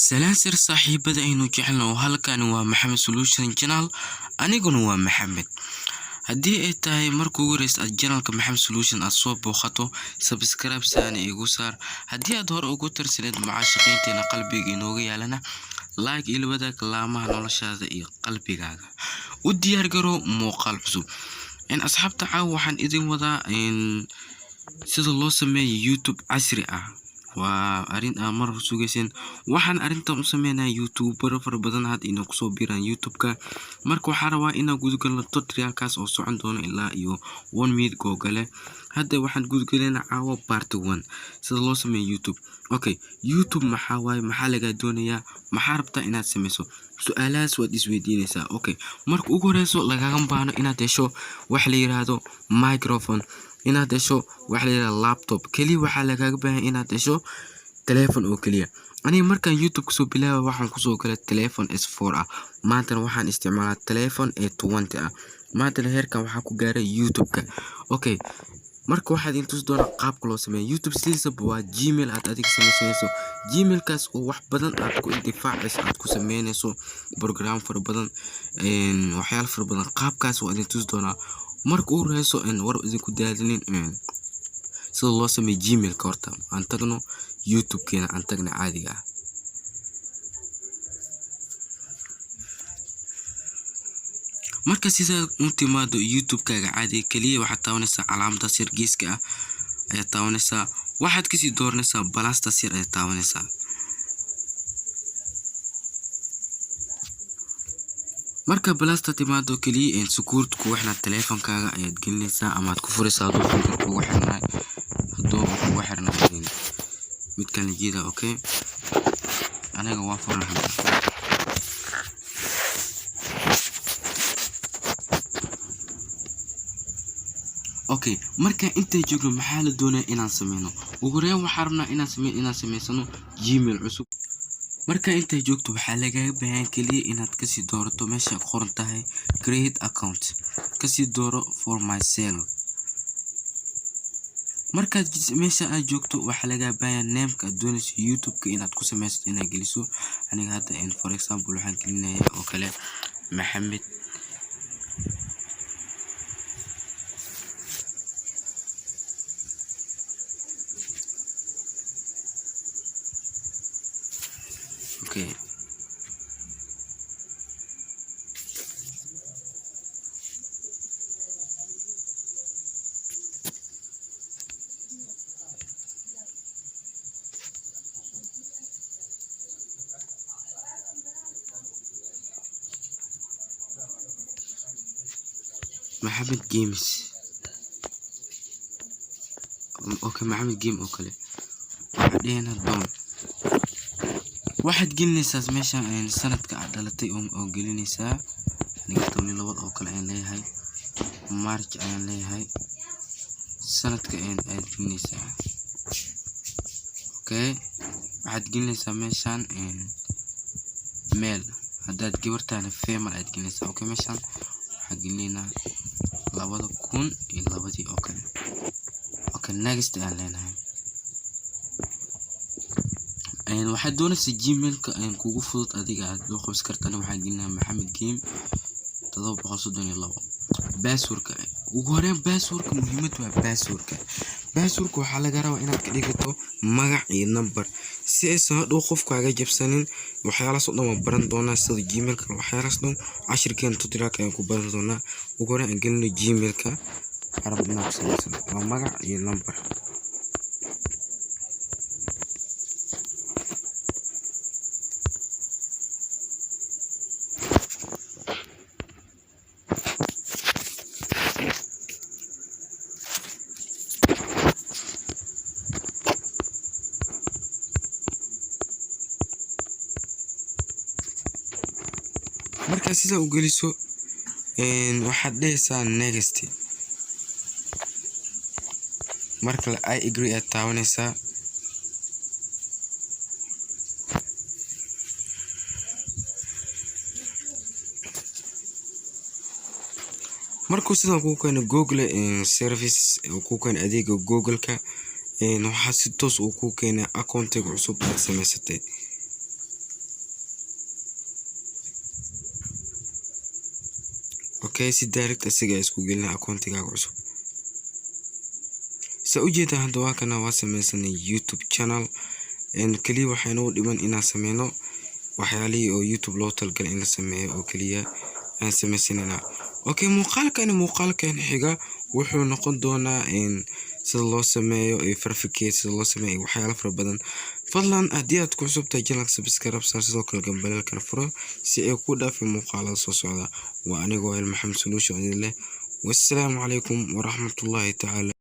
salaasir saaxiibada aynu jecelno halkan waa Maxamed Solution Channel aniguna waa Maxamed. haddii ay tahay markuu ugu horeysay aad channelka Maxamed Solution aad soo booqato subscribe saana igu saar. haddii aad hore ugu tirsaneed macaashiqiinteena qalbiga inooga yaalana like ila wadaag laamaha noloshaada iyo qalbigaaga. u diyaar garo muuqaal cusub. asxaabta caawa waxaan idin wadaa sida loo sameeyo YouTube casri ah. waa arin aan mar sugaysan waxaan arintan u sameynaa YouTuber fara badan had inuu kusoo biiraan YouTube-ka. marka waxaan rabaa inaan gudgalno tutorial-kaas oo socon doono ilaa iyo 1 minute googale. hadda waxaan gudgaleynaa caawa part 1 sida loo sameeyo YouTube. okay, YouTube maxaa waaye, maxaa laga doonayaa, maxaa rabtaa inaad sameyso? su'aalahaas waad isweydiinaysaa. okay, marka ugu horeyso lagaga baahno inaad hesho wax la yiraahdo microphone, inaad hesho wax la yiraahdo laptop. kaliya waxaa lagaga baahan inaad hesho telephone oo kaliya. aniga markaan YouTube kusoo bilaabay waxaan kusoo galay telephone S4 ah. maanta waxaan isticmaalaa telephone A20 ah. maanta heerkan waxaa ku gaaray YouTube-ka. okay, marka waxaad intus doona qaabka loo sameeyo YouTube sidiisa waa Gmail aad adiga sameynayso. Gmail-kaas oo wax badan aad ku intifaacayso, aad ku sameynayso program fara badan, waxyaalo fara badan. qaabkaas waa intus doona marka uu reeso war idinku daadinin sida loo sameeyo Gmail-ka. horta aan tagno YouTube-keena, aan tagna caadiga ah. marka sida uu timaado YouTube-kaaga caadiga kaliya waxaad taabanaysaa calaamada sir geeska ah ayaa taabanaysaa. waxaad kasii dooranaysaa balasta sir ayaa taabanaysaa. marka balasta timaado kaliya security ku waxna teleefankaaga ayaad gelinaysaa ama aad ku furaysaa haduu kugu xirnaa mid kale jeeda. okay, anaga waa furnahay. okay, marka inta joogno maxaa la doonayaa inaan sameyno? ugu horeyn waxaan rabnaa inaan sameysano Gmail cusub. marka inta joogto waxaa lagaga baahan kaliya inaad kasii doorato meesha qoran tahay create account, kasii dooro for myself. marka meesha aad joogto waxaa laga baahan name-ka aad doonayso YouTube-ka inaad ku sameyso inaad geliso. aniga hadda for example waxaan gelinayaa oo kale Maxamed. okay, Maxamed Games. okay, Maxamed Game oo kale waxaan doon waxaad gelinaysaa meesha sanadka aad dhalatay oo gelinaysaa. aniga 12 oo kale aan leeyahay, March ayaan leeyahay, sanadka aad gelinaysaa. okay, waxaad gelinaysaa meeshan male, haddaad gabartaana female aad gelinaysaa. okay, meeshan waxaan gelinaynaa 2002 oo kale. okay, next aan leenahay. waxaad doonaysaa Gmail-ka kugu fudud adiga aad loo qabsan kartaa. waxaan gelinayaa Maxamed Game 732. password-ka ugu horeyn password-ka muhiimad waa password-ka. password-ka waxaa laga rabaa inaad ka dhigato magac iyo number si aysan hadhow qofkaaga jabsanin. waxyaalahaas oo dhan waan baran doonaa sida Gmail-ka waxyaalahaas dhan cashirkeena tutorial-ka ayaan ku baran doonaa. ugu horeyn aan gelino Gmail-ka arab inaad sameysan waa magac iyo number. marka sida u geliso waxaad dhehaysaa next. marka I agree aad taabanaysaa. markuu sidan ku keeno Google service ku keeno adeega Google-ka waxaa si toos u ku keenaa account cusub aad sameysatay. okay si direct asiga isku gelina accountigaaga cusub ujeeda hadda waa kana waa sameysanay YouTube channel kaliya waxayna u dhiman inaan sameyno waxyaalihii oo YouTube loo talgalay in la sameeyo oo kaliya aan sameysanayna okay muuqaalkan xiga wuxuu noqon doonaa sida loo sameeyo verificate sida loo sameeyo waxyaalo fara badan fadlan haddii aad ku cusubtahay channel subscribe saar sidoo kale gambalelka furo si ay ku dhaafin muuqaalada soo socda waa anigoo Maxamed Solution leh wassalaamu calaykum waraxmatullaahi tacaala